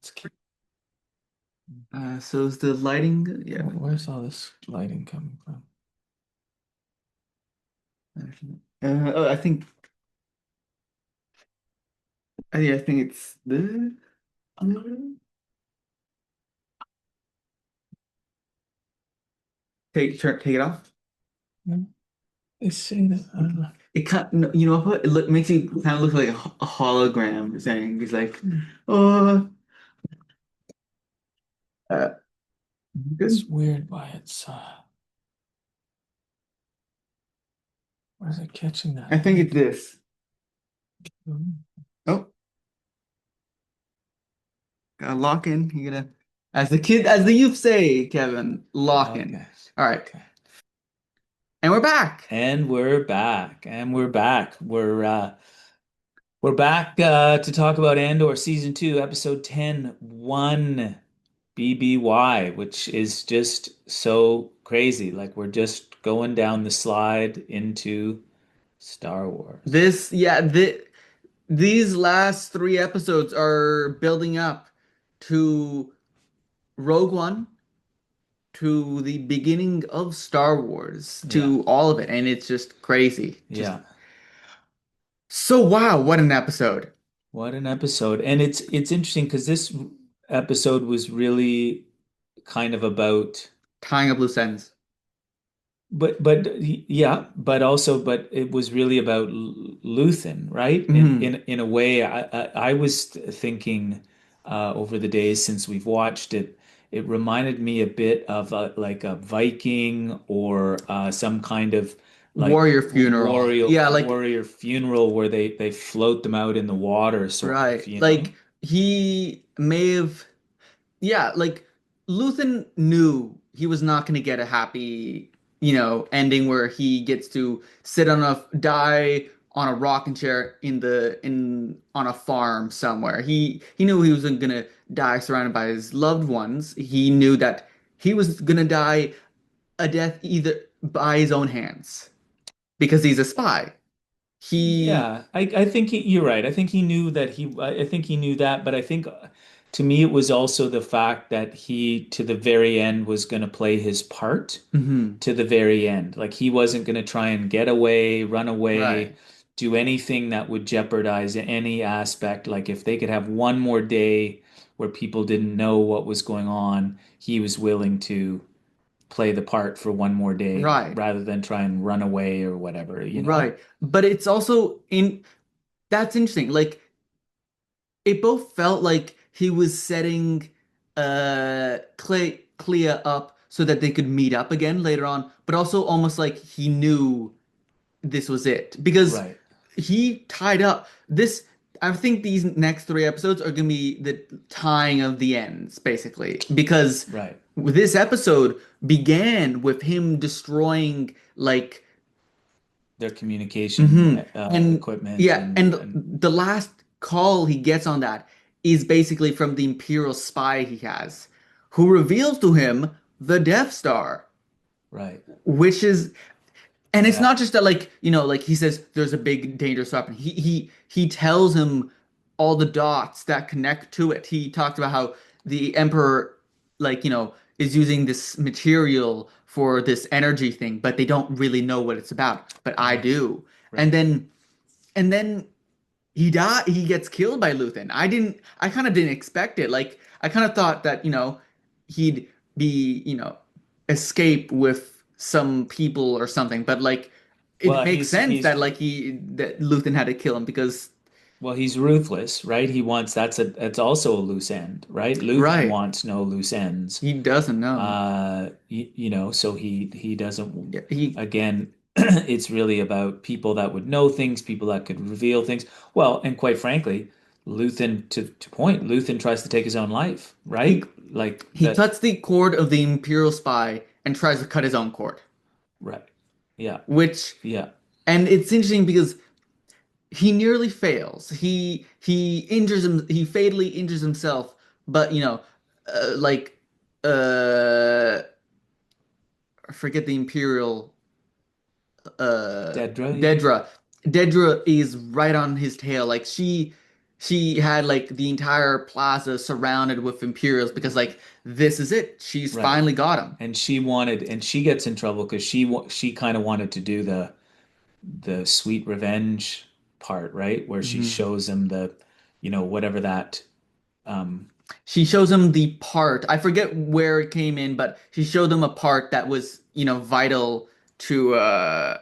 Let's keep. So is the lighting good? Yeah. Where's all this lighting coming from? Oh, I think it's the. Take it off. Hmm? It's saying that. I don't know. It kind, no, you know what? Makes you kind of look like a hologram saying he's like, oh, uh, It's good. weird why why is it catching I that think it's light? this. Hmm. Oh, gotta lock in. You gotta, as the youth say, Kevin, lock in. Okay. All right, Okay. and we're back. And we're back. And we're back. We're back to talk about Andor season 2, episode 10, 1 BBY, which is just so crazy. Like we're just going down the slide into Star Wars. These last three episodes are building up to Rogue One, to the beginning of Star Wars, Yeah. to all of it, and it's just crazy. Just Yeah. so wow, what an episode. What an episode. And it's interesting because this episode was really kind of about Tying up loose ends. but yeah, but it was really about Luthen, right? Hmm. In a way, I was thinking over the days since we've watched it, it reminded me a bit of like a Viking or some kind of like Warrior funeral. Yeah, like warrior funeral where they float them out in the water, sort of, right. you know? Like he may have yeah, like Luthen knew he was not going to get a happy, ending where he gets to sit on a die on a rocking chair in on a farm somewhere. He knew he wasn't going to die surrounded by his loved ones. He knew that he was going to die a death either by his own hands because he's a spy. He Yeah, I think you're right. I think he knew that I think he knew that, but I think to me it was also the fact that he to the very end was going to play his part Mhm. to the very end. Like he wasn't going to try and get away, run away, Right. do anything that would jeopardize any aspect. Like if they could have one more day where people didn't know what was going on, he was willing to play the part for one more day Right. rather than try and run away or whatever, you know? Right. But it's also in that's interesting. Like it both felt like he was setting Clea up so that they could meet up again later on, but also almost like he knew this was it because Right, he tied up this. I think these next three episodes are gonna be the tying of the ends, basically, because right. this episode began with him destroying like Their communication hmm And equipment yeah, and and the last call he gets on that is basically from the Imperial spy he has, who reveals to him the Death Star, right. which is, and it's Yeah. not just that like, like he says there's a big dangerous weapon. He tells him all the dots that connect to it. He talked about how the Emperor, like, is using this material for this energy thing, but they don't really know what it's about. But I Right. do. And Right. then and then he gets killed by Luthen. I kind of didn't expect it. Like I kind of thought that, he'd be, escape with some people or something, but like it Well, makes sense he's that Luthen had to kill him because well, he's ruthless, right? He wants that's also a loose end, right? Luthen right, wants no loose ends. he doesn't know. You know, so he doesn't Yeah, he again, it's really about people that would know things, people that could reveal things. Well, and quite frankly, Luthen to point, Luthen tries to take his own life, he right? Like he that, cuts the cord of the Imperial spy and tries to cut his own cord, right. Yeah. which Yeah. and it's interesting because he nearly fails. He fatally injures himself, but like I forget the Imperial uh Dedra, you mean? Dedra. Dedra is right on his tail. Like she had like the entire plaza surrounded with Imperials because like this is it. She's Right. finally got him. And she wanted, and she gets in trouble because she kind of wanted to do the sweet revenge part, right? Where she Mhm. shows him the, whatever that, um, She shows him the part. I forget where it came in, but she showed him a part that was, vital to her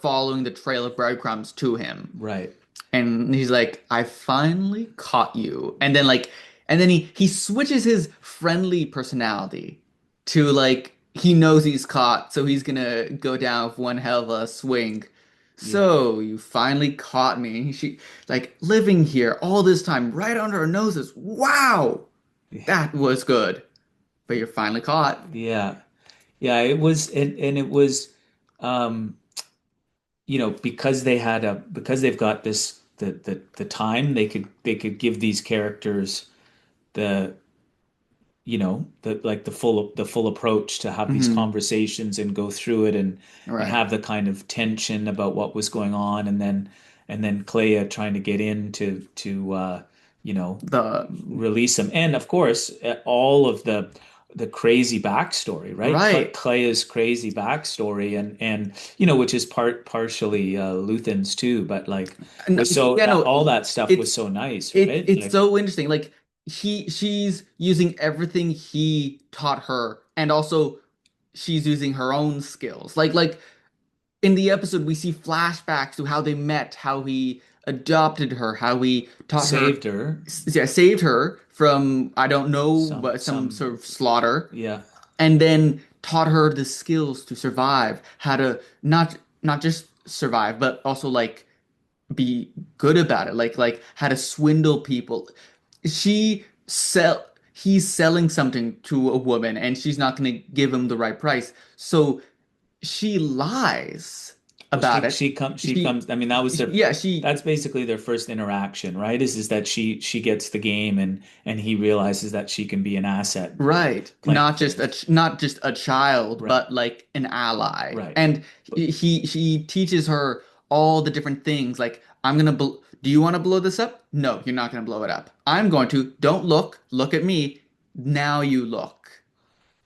following the trail of breadcrumbs to him. right. And he's like, I finally caught you. And then he switches his friendly personality to like he knows he's caught, so he's gonna go down with one hell of a swing. Yeah. So you finally caught me. She like living here all this time, right under our noses. Wow, that was good. But you're finally caught. Yeah. Yeah, it was, and it was, um, because they've got this the time they could give these characters the the full approach to have these Hmm. conversations and go through it and Right. have the kind of tension about what was going on, and then Clea trying to get in to you know The release him, and of course all of the crazy backstory, right? right. Clea's crazy backstory, and which is partially Luthen's too, but like No, was so yeah, that no, all that stuff was it's so nice, it right? it's Like so interesting. Like she's using everything he taught her, and also she's using her own skills. Like in the episode, we see flashbacks to how they met, how he adopted her, how he taught her, saved her yeah, saved her from I don't know, some but some some sort of slaughter, yeah. and then taught her the skills to survive, how to not just survive, but also like be good about it, like how to swindle people. She sell he's selling something to a woman and she's not going to give him the right price. So she lies Well, about she it. she comes she She comes. I mean, that was their yeah, she that's basically their first interaction, right? Is that she gets the game, and he realizes that she can be an asset right. playing Not just a child, right, but like an ally. right. And But he teaches her all the different things like do you want to blow this up? No, you're not going to blow it up. I'm going to. Don't look. Look at me. Now you look.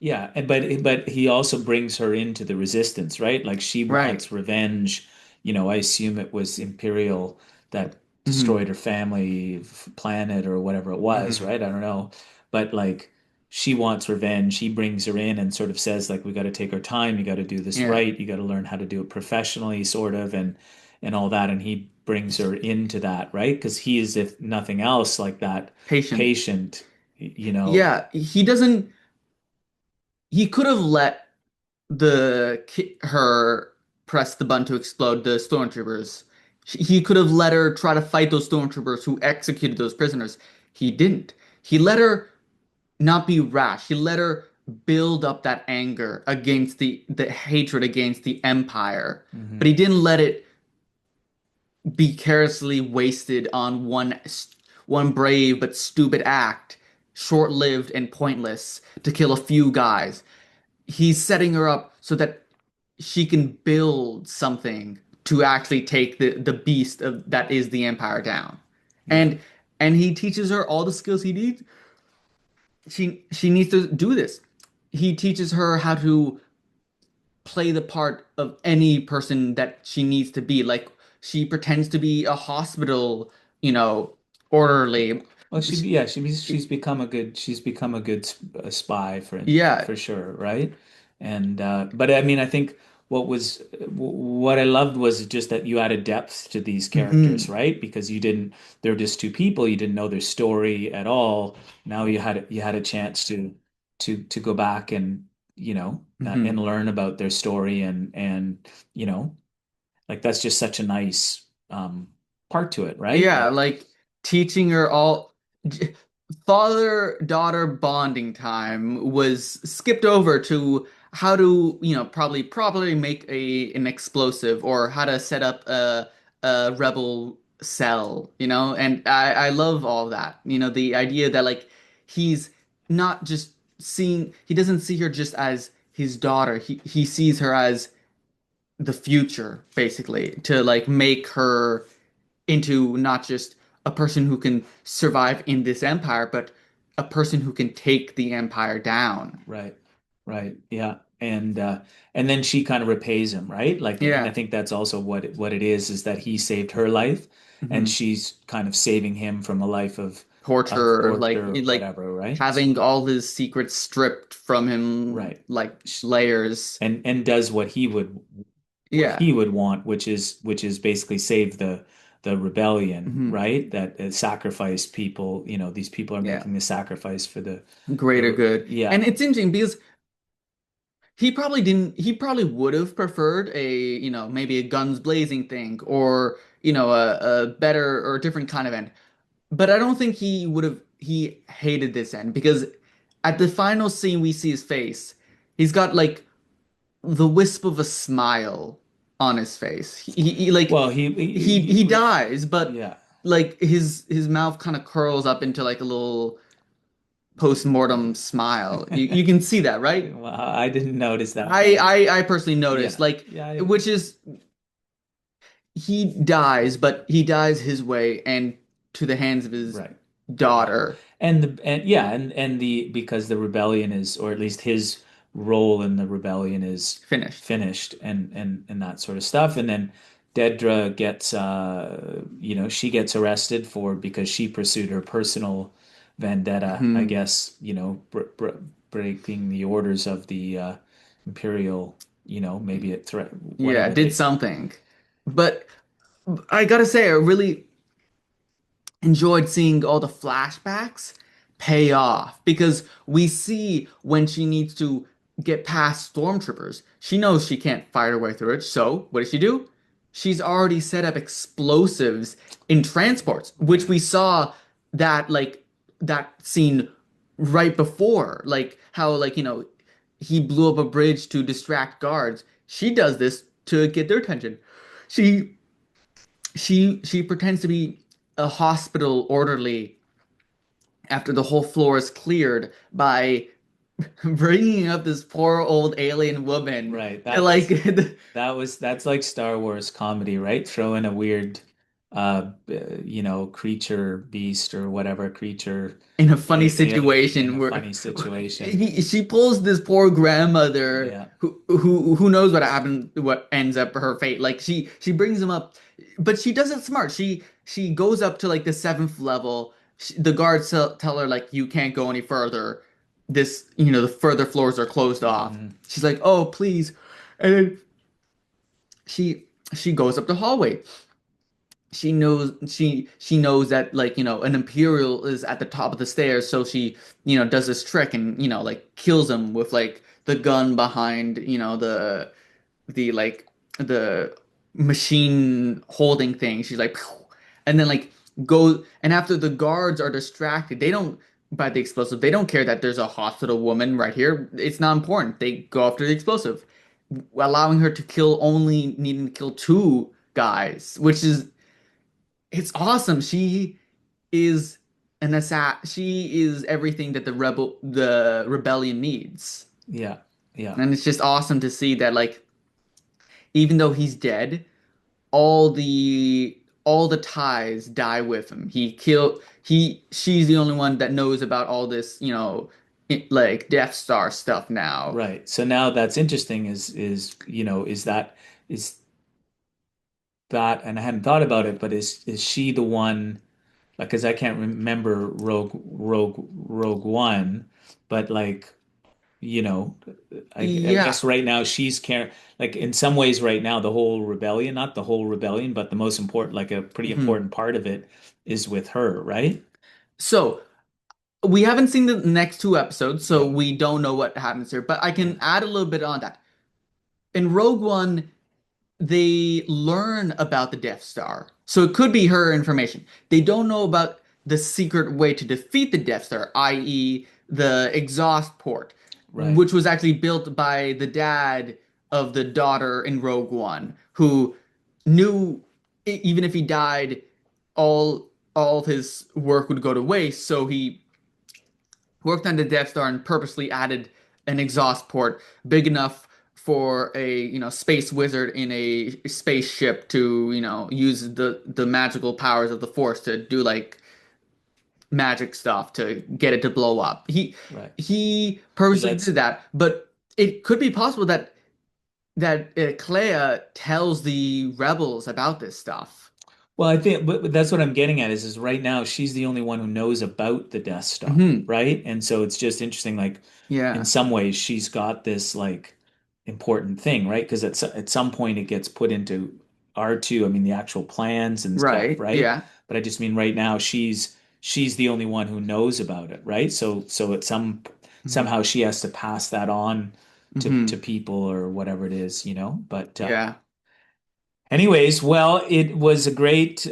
yeah, but he also brings her into the resistance, right? Like she Right. wants revenge. I assume it was Imperial that Hmm. destroyed her family, planet, or whatever it was, Hmm. right? I don't know. But like she wants revenge. He brings her in and sort of says like we got to take our time, you got to do this Yeah. right, you got to learn how to do it professionally, sort of, and all that. And he brings her into that, right? Because he is, if nothing else, like that Patient. patient, you know. Yeah, he doesn't he could have let her press the button to explode the stormtroopers. He could have let her try to fight those stormtroopers who executed those prisoners. He didn't. He let her not be rash. He let her build up that anger against the hatred against the Empire. But he Mhm. didn't let it be carelessly wasted on one brave but stupid act, short-lived and pointless, to kill a few guys. He's setting her up so that she can build something to actually take the beast that is the Empire down. Yeah. And he teaches her all the skills he needs. She needs to do this. He teaches her how to play the part of any person that she needs to be. Like she pretends to be a hospital, orderly. Well, She- yeah, she's become a good spy yeah. for sure, right? And but I mean, I think what I loved was just that you added depth to these characters, Hmm. right? Because they're just two people, you didn't know their story at all. Now you had a chance to go back and and Hmm. learn about their story, and like that's just such a nice part to it, right? Yeah, Like like teaching her all father-daughter bonding time was skipped over to how to, probably properly make an explosive or how to set up a rebel cell, and I love all that. The idea that like he's not just he doesn't see her just as his daughter. He sees her as the future, basically, to like make her into not just a person who can survive in this empire, but a person who can take the empire down. Right. Right. Yeah. And then she kind of repays him, right? Like, and I Yeah. think that's also what it is that he saved her life and Hmm. she's kind of saving him from a life of Torture, torture or like whatever, right? having all his secrets stripped from him, Right. like Sh- layers. And does what Yeah. he would want, which is basically save the rebellion, Hmm. right? That sacrifice people, these people are Yeah. making the sacrifice for Greater good. yeah, And it's interesting because he probably would have preferred a, maybe a guns blazing thing or, a better or a different kind of end. But I don't think he hated this end because at the final scene we see his face, he's got like the wisp of a smile on his face. Like well, he dies, but yeah. like his mouth kind of curls up into like a little post-mortem smile. You can see that, right? Well, I didn't notice that, I, but I I personally noticed, yeah, like, yeah, which is he dies, but he dies his way and to the hands of his right, right, daughter. and yeah, and the because the rebellion is, or at least his role in the rebellion is Finished. finished, and that sort of stuff, and then Dedra gets, she gets arrested for because she pursued her personal vendetta, I Hmm. guess, breaking the orders of the imperial, maybe it threat Yeah, whatever did they. something. But I gotta say, I really enjoyed seeing all the flashbacks pay off because we see when she needs to get past stormtroopers. She knows she can't fight her way through it. So, what does she do? She's already set up explosives in transports, which Right. we saw that that scene right before, like how he blew up a bridge to distract guards. She does this to get their attention. She she pretends to be a hospital orderly after the whole floor is cleared by bringing up this poor old alien woman. Right. Like That's like Star Wars comedy, right? Throw in a weird creature, beast or whatever creature in a funny alien in situation a where funny situation. she pulls this poor grandmother Yeah. who knows what happened, what ends up her fate. Like she brings him up, but she does it smart. She goes up to like the seventh level. The guards tell her like you can't go any further. This, the further floors are closed off. Hmm. She's like, oh please, and then she goes up the hallway. She knows that like an imperial is at the top of the stairs, so she does this trick and like kills him with like the gun behind the like the machine holding thing. She's like "Pew," and then like go, and after the guards are distracted, they don't by the explosive, they don't care that there's a hospital woman right here. It's not important. They go after the explosive, allowing her to kill, only needing to kill two guys, which is it's awesome. She is an she is everything that the rebellion needs. Yeah. Yeah. And it's just awesome to see that like even though he's dead, all the ties die with him. She's the only one that knows about all this, like Death Star stuff now. Right. So now that's interesting is that, and I hadn't thought about it, but is she the one, like, because I can't remember Rogue One, but like, you know, I Yeah. guess right now she's care like in some ways right now the whole rebellion, not the whole rebellion, but the most important, like a pretty Mhm. important part of it is with her, right? So we haven't seen the next two episodes, so Yeah. we don't know what happens here, but I Yeah. can add a little bit on that. In Rogue One, they learn about the Death Star. So it could be her information. They don't know about the secret way to defeat the Death Star, i.e., the exhaust port, Right. which was actually built by the dad of the daughter in Rogue One, who knew even if he died, all of his work would go to waste. So he worked on the Death Star and purposely added an exhaust port big enough. for a, space wizard in a spaceship to, use the magical powers of the Force to do like magic stuff to get it to blow up. Right. He But purposely that's did that, but it could be possible that Clea tells the rebels about this stuff. Well, I think, but that's what I'm getting at is right now she's the only one who knows about the Death Star, Hmm. right? And so it's just interesting, like in Yeah. some ways she's got this like important thing, right? Because at some point it gets put into R2, I mean the actual plans and stuff, Right. right? Yeah. But I just mean right now she's the only one who knows about it, right? So at Hmm. somehow she has to pass that on to Hmm. people or whatever it is, But Yeah. anyways, well, it was a great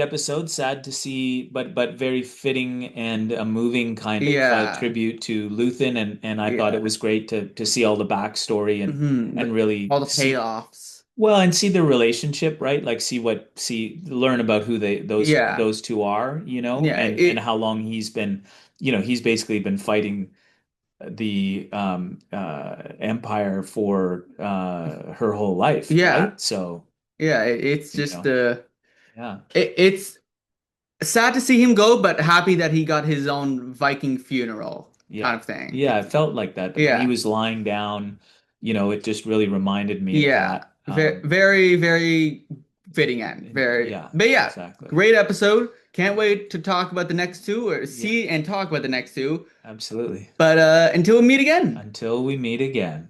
episode. Sad to see, but very fitting and a moving kind of Yeah. tribute to Luthen, and I thought it Yeah. was great to see all the backstory and really All the see payoffs. well and see their relationship, right? Like learn about who Yeah. those two are, Yeah. and how long he's basically been fighting the Empire for her whole life, Yeah. right? So. Yeah. It's You just know, yeah, it's sad to see him go, but happy that he got his own Viking funeral yeah, kind of thing. yeah. It felt like that. When he Yeah. was lying down, it just really reminded me of Yeah. that. Very, very fitting end. Very, Yeah, but yeah, exactly. great episode. Can't wait to talk about the next two or Yeah, see and talk about the next two. absolutely. But until we meet again. Until we meet again.